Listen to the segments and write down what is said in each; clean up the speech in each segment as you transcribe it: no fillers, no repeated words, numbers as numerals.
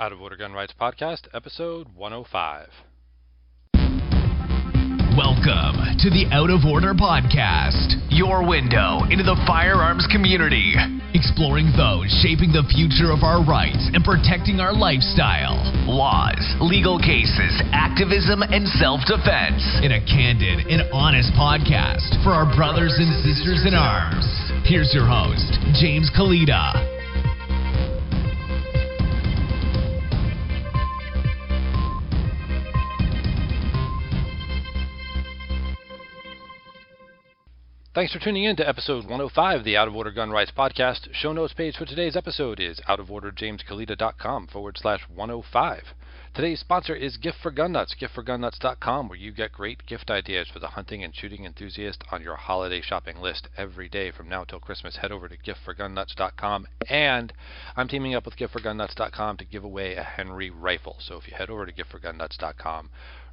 Out of Order Gun Rights Podcast, episode 105. Welcome to the Out of Order Podcast, your window into the firearms community, exploring those shaping the future of our rights and protecting our lifestyle, laws, legal cases, activism, and self-defense in a candid and honest podcast for our brothers and sisters in arms. Here's your host, James Kalita. Thanks for tuning in to episode 105 of the Out of Order Gun Rights Podcast. Show notes page for today's episode is outoforderjameskalita.com/105. Today's sponsor is Gift for Gun Nuts, giftforgunnuts.com, where you get great gift ideas for the hunting and shooting enthusiast on your holiday shopping list every day from now till Christmas. Head over to giftforgunnuts.com, and I'm teaming up with giftforgunnuts.com to give away a Henry rifle. So if you head over to giftforgunnuts.com,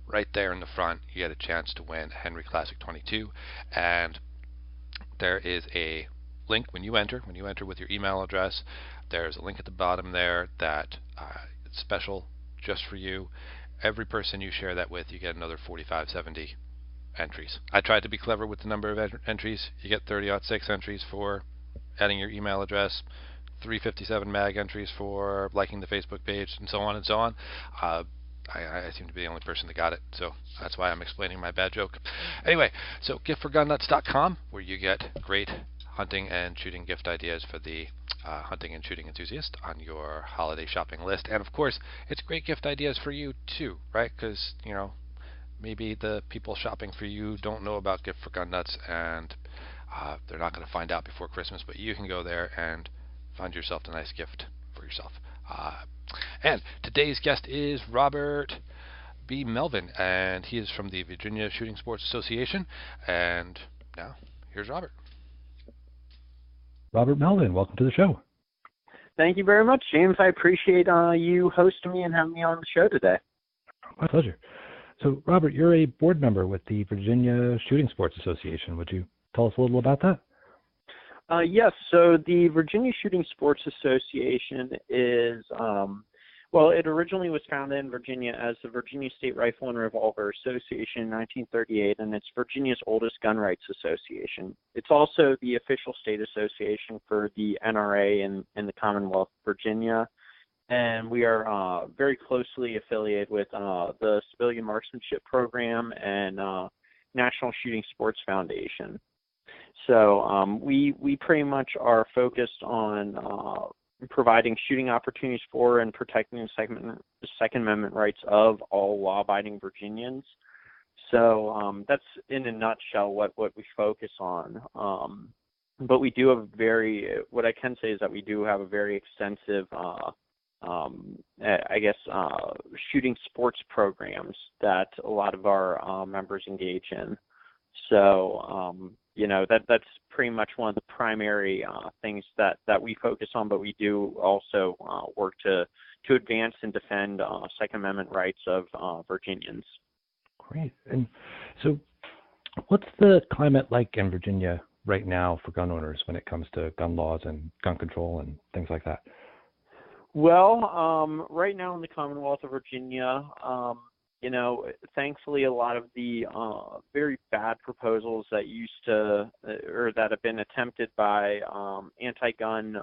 right there in the front, you get a chance to win a Henry Classic 22, and there is a link when you enter with your email address. There's a link at the bottom there that it's special just for you. Every person you share that with, you get another 4570 entries. I tried to be clever with the number of entries. You get 30-06 entries for adding your email address, 357 mag entries for liking the Facebook page, and so on and so on. I seem to be the only person that got it, so that's why I'm explaining my bad joke. Anyway, so giftforgunnuts.com, where you get great hunting and shooting gift ideas for the hunting and shooting enthusiast on your holiday shopping list. And of course, it's great gift ideas for you too, right? Because, you know, maybe the people shopping for you don't know about Gift for Gun Nuts, and they're not going to find out before Christmas, but you can go there and find yourself a nice gift for yourself. And today's guest is Robert B. Melvin, and he is from the Virginia Shooting Sports Association. And now, here's Robert. Robert Melvin, welcome to the show. Thank you very much, James. I appreciate you hosting me and having me on the show today. My pleasure. So, Robert, you're a board member with the Virginia Shooting Sports Association. Would you tell us a little about that? Yes, so the Virginia Shooting Sports Association is, it originally was founded in Virginia as the Virginia State Rifle and Revolver Association in 1938, and it's Virginia's oldest gun rights association. It's also the official state association for the NRA in the Commonwealth of Virginia, and we are very closely affiliated with the Civilian Marksmanship Program and National Shooting Sports Foundation. So we pretty much are focused on providing shooting opportunities for and protecting the Second Amendment rights of all law-abiding Virginians. So that's in a nutshell what we focus on. But we do have what I can say is that we do have a very extensive, shooting sports programs that a lot of our members engage in. So, that's pretty much one of the primary things that we focus on, but we do also work to advance and defend Second Amendment rights of Virginians. Great. And so what's the climate like in Virginia right now for gun owners when it comes to gun laws and gun control and things like that? Well, right now in the Commonwealth of Virginia, thankfully a lot of the very bad proposals that that have been attempted by anti-gun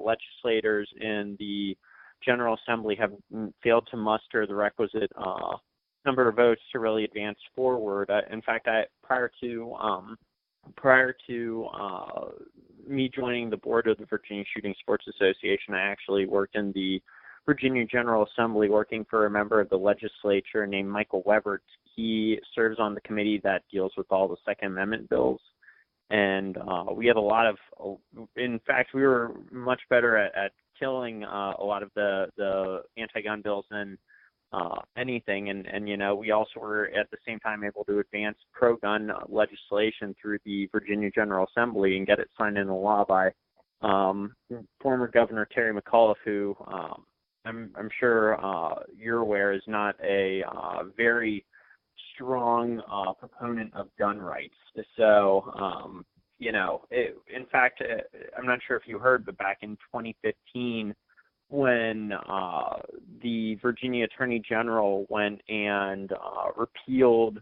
legislators in the General Assembly have failed to muster the requisite number of votes to really advance forward. In fact, prior to me joining the board of the Virginia Shooting Sports Association, I actually worked in the Virginia General Assembly working for a member of the legislature named Michael Webert. He serves on the committee that deals with all the Second Amendment bills. And we had in fact, we were much better at killing a lot of the anti-gun bills than anything. And we also were at the same time able to advance pro-gun legislation through the Virginia General Assembly and get it signed into law by former Governor Terry McAuliffe, who I'm sure you're aware is not a very strong proponent of gun rights. So, in fact, I'm not sure if you heard, but back in 2015, when the Virginia Attorney General went and repealed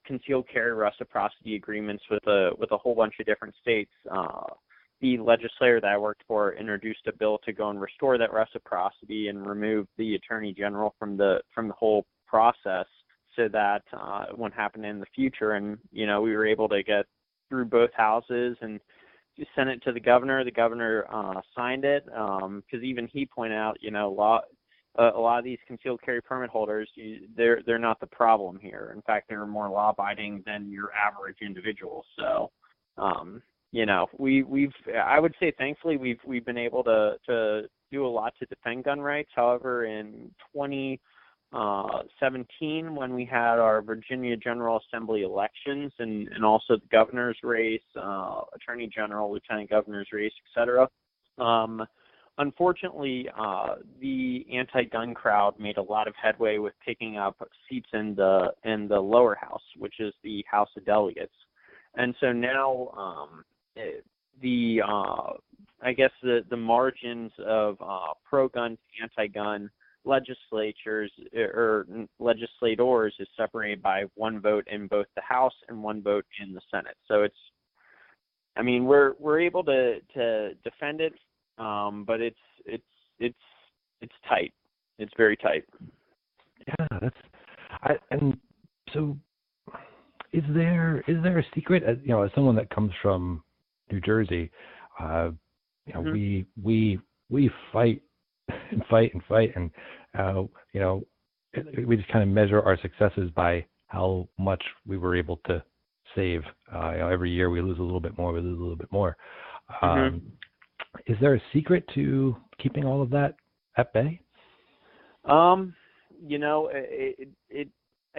concealed carry reciprocity agreements with a whole bunch of different states. The legislator that I worked for introduced a bill to go and restore that reciprocity and remove the Attorney General from the whole process, so that it wouldn't happen in the future. And we were able to get through both houses and sent it to the governor. The governor signed it because even he pointed out, a lot of these concealed carry permit holders, they're not the problem here. In fact, they're more law-abiding than your average individual. So, I would say thankfully we've been able to do a lot to defend gun rights. However, in 2017, when we had our Virginia General Assembly elections and also the governor's race, attorney general, lieutenant governor's race, etc. Unfortunately, the anti-gun crowd made a lot of headway with picking up seats in the lower house, which is the House of Delegates, and so now the margins of pro-gun, anti-gun legislators is separated by one vote in both the House and one vote in the Senate. So we're able to defend it, but it's tight. It's very tight. Yeah, and so is there a secret? As someone that comes from New Jersey, we fight and fight, and we just kind of measure our successes by how much we were able to save. Every year we lose a little bit more. Is there a secret to keeping all of that at bay? I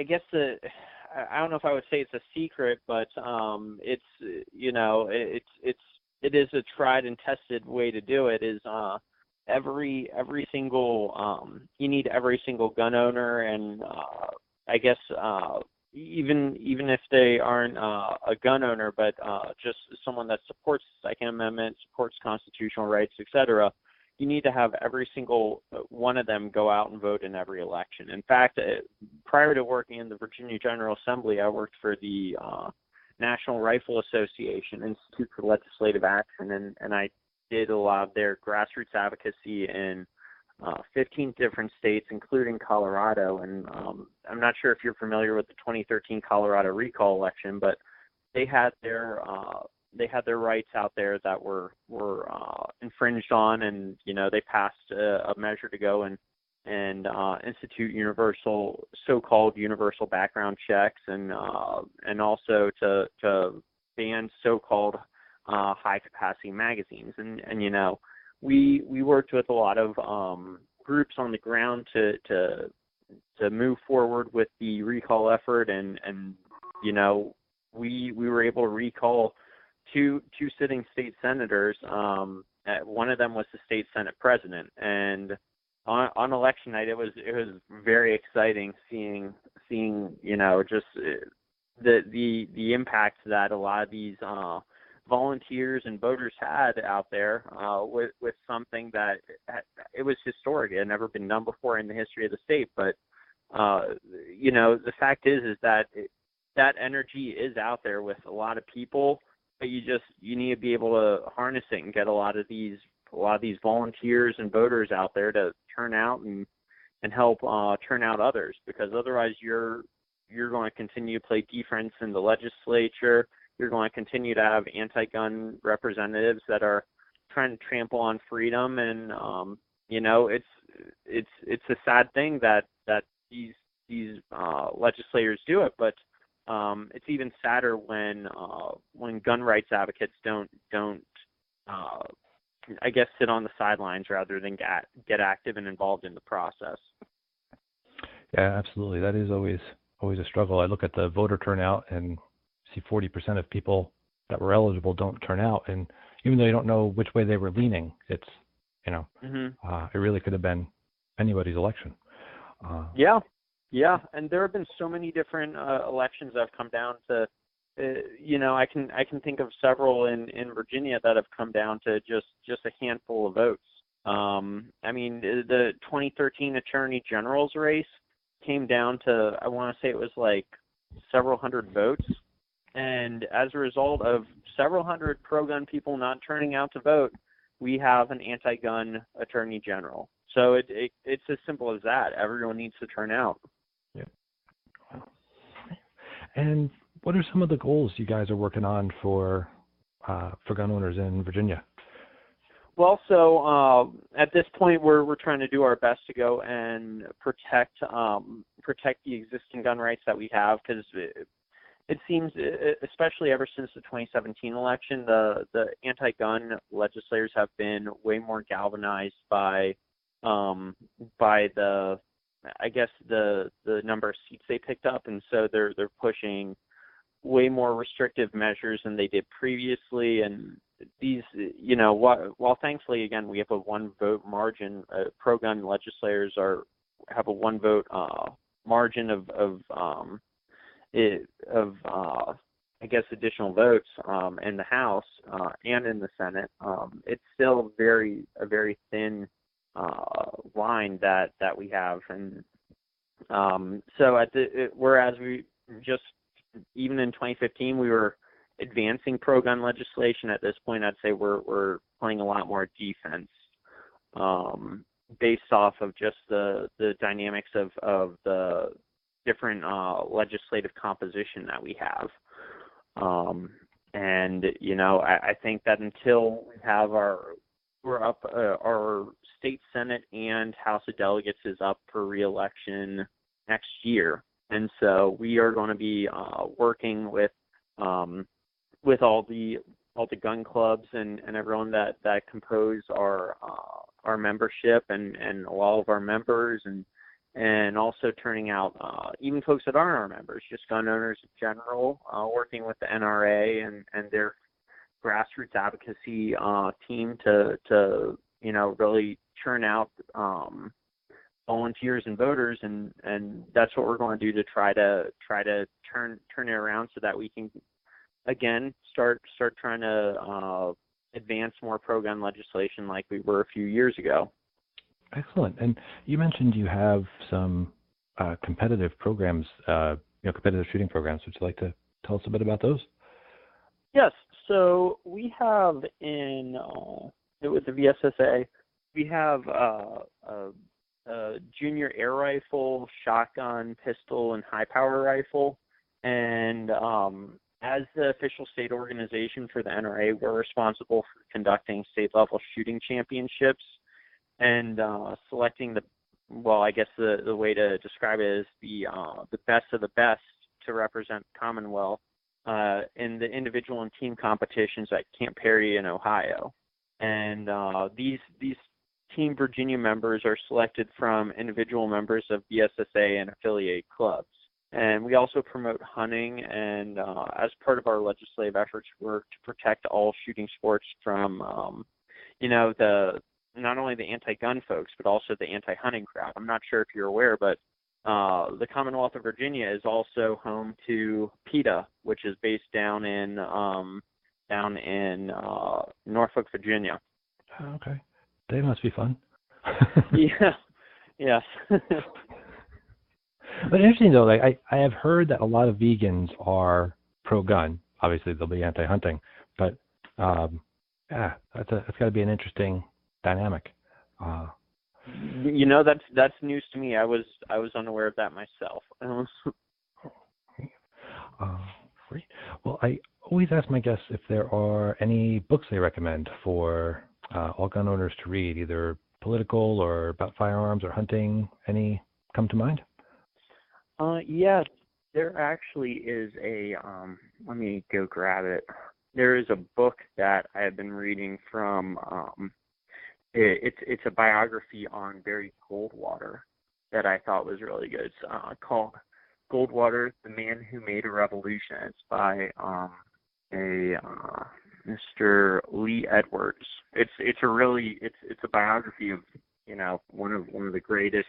guess I don't know if I would say it's a secret, but it is a tried and tested way to do it. Is every single you need every single gun owner, and I guess even if they aren't a gun owner, but just someone that supports the Second Amendment, supports constitutional rights, etc. You need to have every single one of them go out and vote in every election. In fact, prior to working in the Virginia General Assembly, I worked for the National Rifle Association Institute for Legislative Action, and I did a lot of their grassroots advocacy in 15 different states, including Colorado. And I'm not sure if you're familiar with the 2013 Colorado recall election, but they had their rights out there that were infringed on, and they passed a measure to go and institute so-called universal background checks, and also to ban so-called high capacity magazines, and we worked with a lot of groups on the ground to move forward with the recall effort, and we were able to recall two sitting state senators. One of them was the state Senate president, and on election night it was very exciting seeing just the impact that a lot of these volunteers and voters had out there with something that it was historic. It had never been done before in the history of the state. But the fact is that that energy is out there with a lot of people, but you need to be able to harness it and get a lot of these volunteers and voters out there to turn out and help turn out others, because otherwise you're going to continue to play defense in the legislature. You're going to continue to have anti-gun representatives that are trying to trample on freedom, and it's a sad thing that these legislators do it, but it's even sadder when gun rights advocates don't I guess sit on the sidelines rather than get active and involved in the process. Yeah, absolutely. That is always a struggle. I look at the voter turnout and see 40% of people that were eligible don't turn out, and even though you don't know which way they were leaning, it's it really could have been anybody's election. Yeah, and there have been so many different elections that have come down to I can think of several in Virginia that have come down to just a handful of votes. I mean, the 2013 Attorney General's race came down to, I want to say it was like several hundred votes. And as a result of several hundred pro-gun people not turning out to vote, we have an anti-gun Attorney General. So it's as simple as that. Everyone needs to turn out. Yeah. And what are some of the goals you guys are working on for gun owners in Virginia? Well, so at this point, we're trying to do our best to go and protect the existing gun rights that we have, because it seems, especially ever since the 2017 election, the anti-gun legislators have been way more galvanized by the, I guess, the number of seats they picked up, and so they're pushing way more restrictive measures than they did previously. And these, while thankfully, again, we have a one-vote margin, pro-gun legislators have a one-vote margin of I guess additional votes in the House and in the Senate. It's still a very thin line that we have, and so whereas we just, even in 2015 we were advancing pro-gun legislation, at this point I'd say we're playing a lot more defense based off of just the dynamics of the different legislative composition that we have. And I think that until we have our state Senate and House of Delegates is up for re-election next year, and so we are going to be working with all the gun clubs and everyone that compose our membership and all of our members, and also turning out even folks that aren't our members, just gun owners in general, working with the NRA and their grassroots advocacy team to really churn out volunteers and voters, and that's what we're going to do to try to turn it around so that we can again start trying to advance more pro-gun legislation like we were a few years ago. Excellent. And you mentioned you have some competitive programs, competitive shooting programs. Would you like to tell us a bit about those? Yes. So we have with the VSSA, we have a junior air rifle, shotgun, pistol, and high-power rifle. And as the official state organization for the NRA, we're responsible for conducting state-level shooting championships and selecting the way to describe it is the best of the best to represent the Commonwealth in the individual and team competitions at Camp Perry in Ohio. And these Team Virginia members are selected from individual members of BSSA and affiliate clubs. And we also promote hunting, and as part of our legislative efforts, work to protect all shooting sports from, not only the anti-gun folks, but also the anti-hunting crowd. I'm not sure if you're aware, but the Commonwealth of Virginia is also home to PETA, which is based down in Norfolk, Virginia. Oh, okay. They must be fun. Yeah. Yes. But interesting though, like I have heard that a lot of vegans are pro-gun. Obviously, they'll be anti-hunting, but that's got to be an interesting dynamic. That's news to me. I was unaware of that myself. Great. Well, I always ask my guests if there are any books they recommend for all gun owners to read, either political or about firearms or hunting. Any come to mind? Yes, there actually is a. Let me go grab it. There is a book that I have been reading from. It's a biography on Barry Goldwater that I thought was really good. It's called Goldwater, the Man Who Made a Revolution. It's by Mr. Lee Edwards. It's a biography of one of the greatest,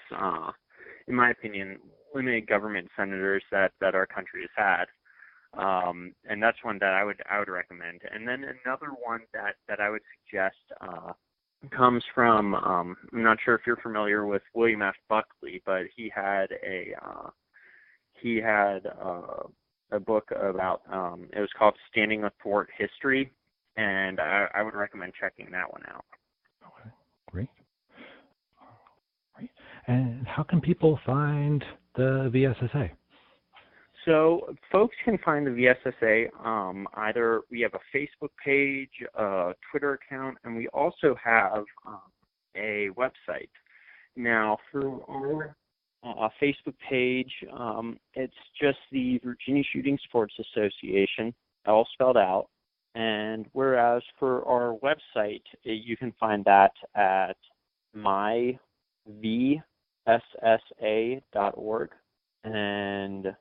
in my opinion, limited government senators that our country has had. And that's one that I would recommend. And then another one that I would suggest comes from, I'm not sure if you're familiar with William F. Buckley, but he had a book about, it was called Standing Athwart History, and I would recommend checking that one out. Okay, great. Great. And how can people find the VSSA? So folks can find the VSSA, either we have a Facebook page, a Twitter account, and we also have a website. Now, for our Facebook page, it's just the Virginia Shooting Sports Association, all spelled out. And whereas for our website, you can find that at myvssa.org. And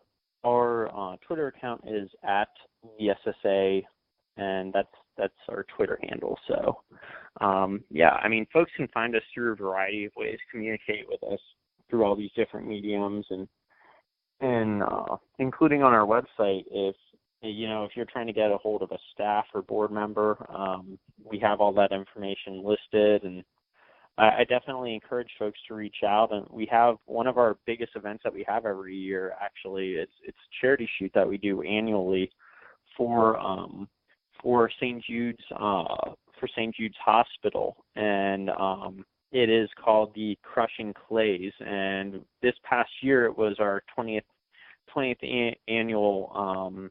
our Twitter account is at VSSA, and that's our Twitter handle. So, folks can find us through a variety of ways, communicate with us through all these different mediums, and including on our website. If you're trying to get a hold of a staff or board member, we have all that information listed, and I definitely encourage folks to reach out. And we have one of our biggest events that we have every year. Actually, it's a charity shoot that we do annually for St. Jude's Hospital, and it is called the Crushing Clays. And this past year, it was our 20th annual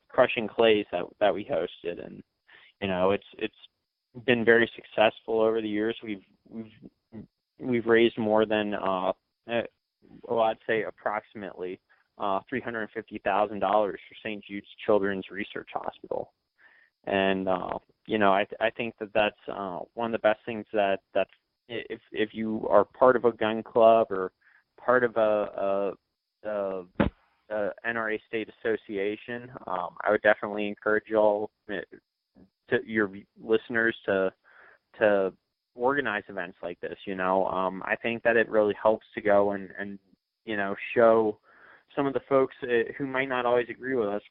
Crushing Clays that we hosted, and it's been very successful over the years. We've raised more than I'd say approximately $350,000 for St. Jude's Children's Research Hospital, and I think that's one of the best things that if you are part of a gun club or part of a NRA state association, I would definitely encourage your listeners to organize events like this. I think that it really helps to go and show some of the folks who might not always agree with us.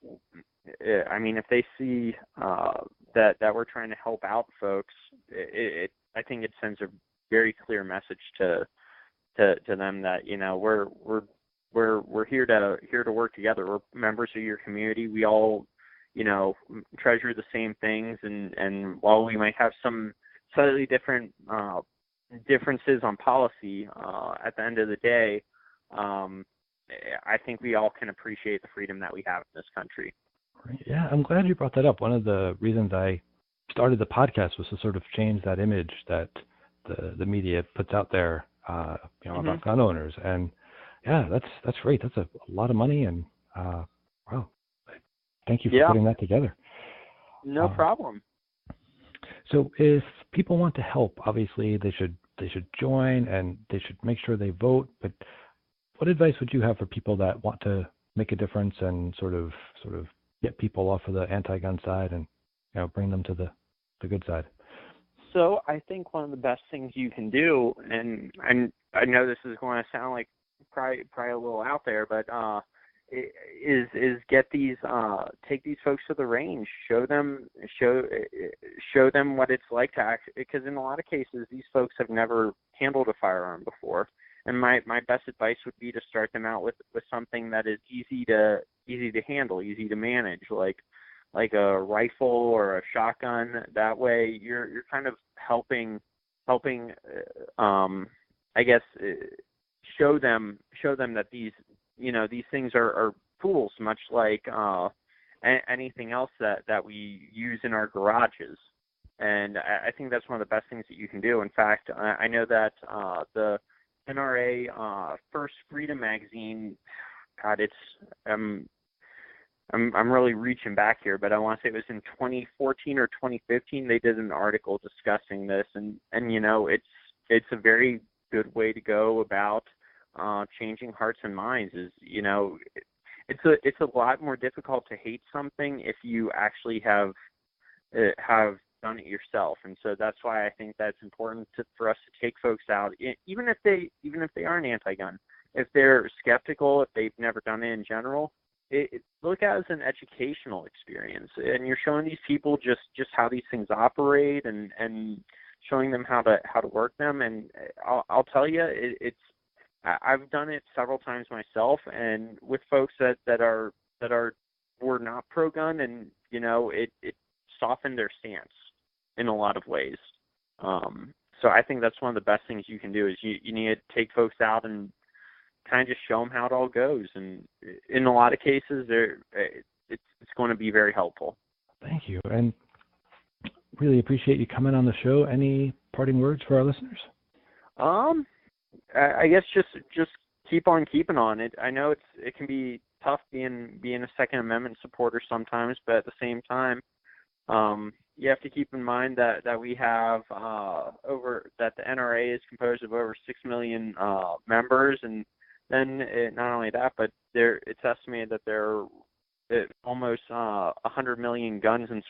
I mean, if they see that we're trying to help out folks, I think it sends a very clear message to them that we're here to work together. We're members of your community. We all treasure the same things, and while we might have some slightly different differences on policy, at the end of the day, I think we all can appreciate the freedom that we have in this country. Yeah, I'm glad you brought that up. One of the reasons I started the podcast was to sort of change that image that the media puts out there, about gun owners. And yeah, that's great. That's a lot of money, and wow, thank you for putting that together. No problem. So if people want to help, obviously they should join, and they should make sure they vote. But what advice would you have for people that want to make a difference and sort of get people off of the anti-gun side and bring them to the good side? So I think one of the best things you can do, and I know this is going to sound like probably a little out there, but is get these take these folks to the range, show them what it's like to act, because in a lot of cases these folks have never handled a firearm before. And my best advice would be to start them out with something that is easy to handle, easy to manage, like a rifle or a shotgun. That way you're kind of helping I guess show them that these things are tools, much like anything else that we use in our garages. And I think that's one of the best things that you can do. In fact, I know that the NRA First Freedom magazine, God, I'm really reaching back here, but I want to say it was in 2014 or 2015 they did an article discussing this, and it's a very good way to go about changing hearts and minds. Is it's a lot more difficult to hate something if you actually have done it yourself, and so that's why I think that's important for us to take folks out, even if they aren't anti-gun, if they're skeptical, if they've never done it in general. Look at it as an educational experience, and you're showing these people just how these things operate, and showing them how to work them. And I'll tell you, I've done it several times myself, and with folks that were not pro gun, and it softened their stance in a lot of ways. So I think that's one of the best things you can do is you need to take folks out and kind of just show them how it all goes. And in a lot of cases, it's going to be very helpful. Thank you, and really appreciate you coming on the show. Any parting words for our listeners? I guess just keep on keeping on. I know it can be tough being a Second Amendment supporter sometimes, but at the same time, you have to keep in mind that we have that the NRA is composed of over 6 million members, and then not only that, but it's estimated that there are almost 100 million guns and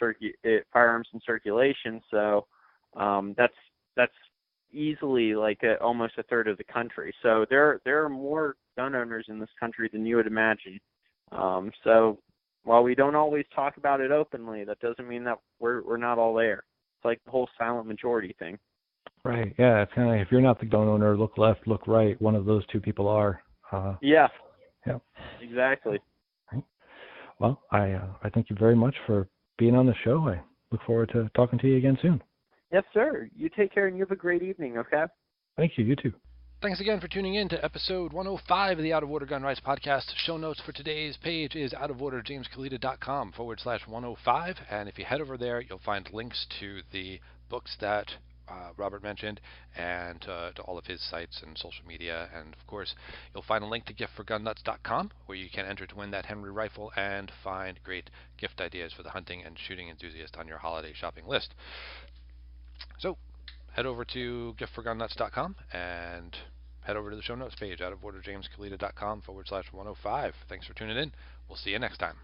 firearms in circulation. So that's easily like almost a third of the country. So there are more gun owners in this country than you would imagine. So while we don't always talk about it openly, that doesn't mean that we're not all there. It's like the whole silent majority thing. Right. Yeah. It's kind of like if you're not the gun owner, look left, look right. One of those two people are. Yeah. Yeah. Exactly. Right. Well, I thank you very much for being on the show. I look forward to talking to you again soon. Yes, sir. You take care and you have a great evening, okay? Thank you. You too. Thanks again for tuning in to episode 105 of the Out of Order Gun Rights Podcast. Show notes for today's page is outoforderjameskalita.com/105. And if you head over there, you'll find links to the books that Robert mentioned and to all of his sites and social media. And, of course, you'll find a link to giftforgunnuts.com where you can enter to win that Henry rifle and find great gift ideas for the hunting and shooting enthusiast on your holiday shopping list. So head over to giftforgunnuts.com and head over to the show notes page, outoforderjameskalita.com/105. Thanks for tuning in. We'll see you next time.